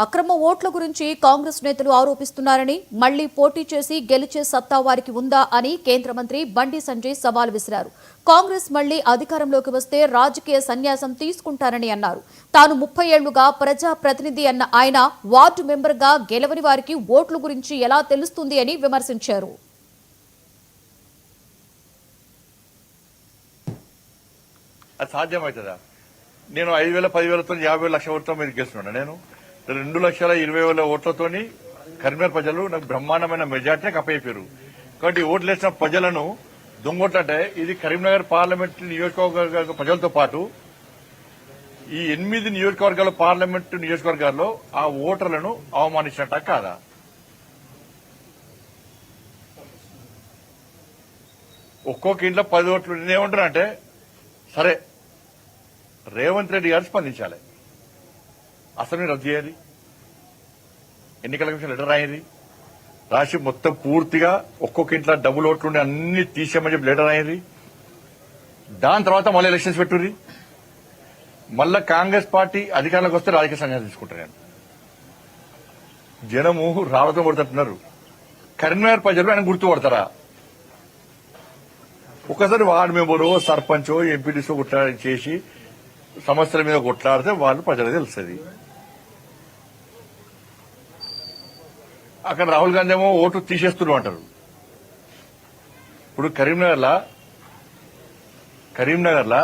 అక్రమ ఓట్ల గురించి కాంగ్రెస్ నేతలు ఆరోపిస్తున్నారని, మళ్లీ పోటీ చేసి గెలిచే సత్తా వారికి ఉందా అని కేంద్ర మంత్రి బండి సంజయ్ సవాల్ విసిరారు. కాంగ్రెస్ మళ్లీ అధికారంలోకి వస్తే రాజకీయ సన్యాసం తీసుకుంటారని అన్నారు. తాను 30 ఏళ్లుగా ప్రజా ప్రతినిధి అన్న ఆయన వార్డు మెంబర్గా గెలవని వారికి ఓట్ల గురించి ఎలా తెలుస్తుంది అని విమర్శించారు. అది సాధ్యమవుతుందా? నేను 5,000, 10,000తో 50,000 లక్షల ఓట్లతో మీరు గెలుస్తున్నాను. నేను 2,20,000 ఓట్లతోని కరీంనగర్ ప్రజలు నాకు బ్రహ్మాండమైన మెజార్టీని అప్పయ్యారు. కాబట్టి ఓట్లు వేసిన ప్రజలను దొంగోట్లంటే ఇది కరీంనగర్ పార్లమెంట్ నియోజకవర్గ ప్రజలతో పాటు ఈ 8 నియోజకవర్గాల పార్లమెంటు నియోజకవర్గాల్లో ఆ ఓటర్లను అవమానించినట్ట కాదా? ఒక్కొక్క ఇంట్లో 10 ఓట్లు నేనేమంటున్నా అంటే, సరే రేవంత్ రెడ్డి గారు స్పందించాలి, అసెంబ్లీ రద్దు చేయాలి, ఎన్నికల కమిషన్ లెటర్ రాయింది, రాసి మొత్తం పూర్తిగా ఒక్కొక్క ఇంట్లో డబుల్ ఓట్లుండి అన్ని తీసేయమని చెప్పి లెటర్ అయింది. దాని తర్వాత మళ్ళీ ఎలక్షన్స్ పెట్టుర్రి. మళ్ళా కాంగ్రెస్ పార్టీ అధికారంలోకి వస్తే రాజకీయ సంఘాలు తీసుకుంటారు. నేను జనము రావతో కొడుతున్నారు. కరీంనగర్ ప్రజలు ఆయన గుర్తుపడతారా? ఒకసారి వార్డు మెంబరో సర్పంచో ఎంపీడీసో కొట్లాడి చేసి సమస్యల మీద కొట్లాడితే వాళ్ళు ప్రజలకు తెలుస్తుంది. అక్కడ రాహుల్ గాంధీ ఏమో ఓటు తీసేస్తున్నారు అంటారు. ఇప్పుడు కరీంనగర్లో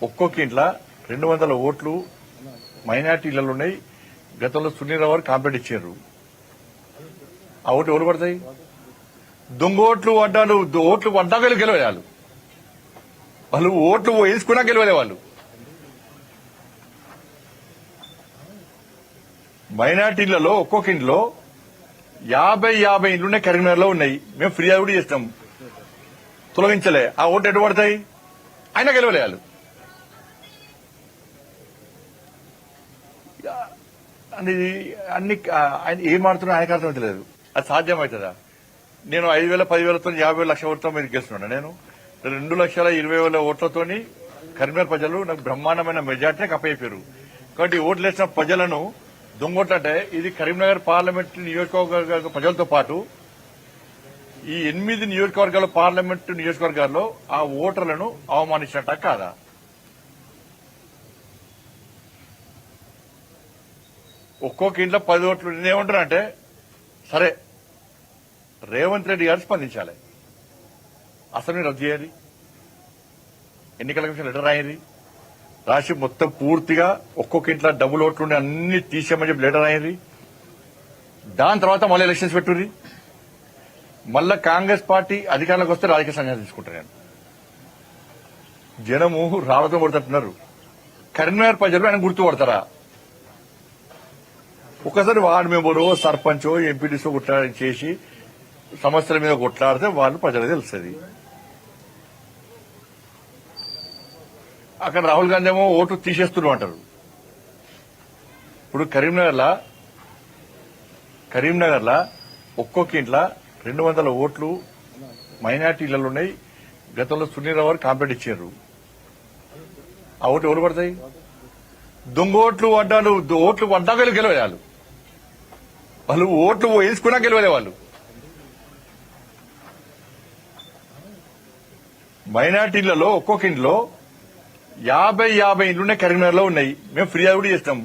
ఒక్కొక్క ఇంట్లో 200 ఓట్లు మైనార్టీలలో ఉన్నాయి. గతంలో సునీల్ రావు కాంప్లైంట్ ఇచ్చారు. ఆ ఓట్లు ఎవరు పడతాయి? దొంగ ఓట్లు పడ్డాలు. ఓట్లు పడ్డాక గెలవాలి వాళ్ళు ఓట్లు వేసుకున్నా గెలవలే వాళ్ళు. మైనార్టీలలో ఒక్కొక్క ఇంట్లో 50 ఇండ్లున్నాయి. కరీంనగర్లో ఉన్నాయి. మేము ఫిర్యాదు కూడా చేస్తాం, తొలగించలే. ఆ ఓట్లు ఎటు పడతాయి? అయినా గెలవలే వాళ్ళు. అన్ని ఆయన ఏం మాడుతున్నా ఆయనకు అర్థం తెలియదు. అది సాధ్యమవుతుందా? నేను 5,000, 10,000తో 50,000 లక్షల ఓట్లతో మీరు గెలుస్తున్నాను. నేను 2,20,000 ఓట్లతోని కరీంనగర్ ప్రజలు నాకు బ్రహ్మాండమైన మెజార్టీని అప్పయ్యారు. కాబట్టి ఓట్లు వేసిన ప్రజలను దొంగోట్లంటే ఇది కరీంనగర్ పార్లమెంట్ నియోజకవర్గ ప్రజలతో పాటు ఈ 8 నియోజకవర్గాల పార్లమెంటు నియోజకవర్గాల్లో ఆ ఓటర్లను అవమానించినట్ట కాదా? ఒక్కొక్క ఇంట్లో 10 ఓట్లు నేనేమంటున్నా అంటే, సరే రేవంత్ రెడ్డి గారు స్పందించాలి, అసెంబ్లీ రద్దు చేయాలి, ఎన్నికల కమిషన్ లెటర్ రాయింది, రాసి మొత్తం పూర్తిగా ఒక్కొక్క ఇంట్లో డబుల్ ఓట్లుండి అన్ని తీసేయమని చెప్పి లెటర్ అయింది. దాని తర్వాత మళ్ళీ ఎలక్షన్స్ పెట్టుర్రి. మళ్ళా కాంగ్రెస్ పార్టీ అధికారంలోకి వస్తే రాజకీయ సంఘాలు తీసుకుంటారు. నేను జనము రావతో కొడుతున్నారు. కరీంనగర్ ప్రజలు ఆయన గుర్తుపడతారా? ఒకసారి వార్డు మెంబరో సర్పంచో ఎంపీడీసో కొట్లాడి చేసి సమస్యల మీద కొట్లాడితే వాళ్ళు ప్రజలకు తెలుస్తుంది. అక్కడ రాహుల్ గాంధీ ఏమో ఓటు తీసేస్తున్నారు అంటారు. ఇప్పుడు కరీంనగర్లో ఒక్కొక్క ఇంట్లో 200 ఓట్లు మైనార్టీలలో ఉన్నాయి. గతంలో సునీల్ రావు కాంప్లైంట్ ఇచ్చారు. ఆ ఓట్లు ఎవరు పడతాయి? దొంగ ఓట్లు పడ్డాలు. ఓట్లు పడ్డాక గెలవాలి వాళ్ళు ఓట్లు వేసుకున్నా గెలవలే వాళ్ళు. మైనార్టీలలో ఒక్కొక్క ఇంట్లో 50 ఇండ్లున్నాయి. కరీంనగర్లో ఉన్నాయి. మేము ఫిర్యాదు కూడా చేస్తాం,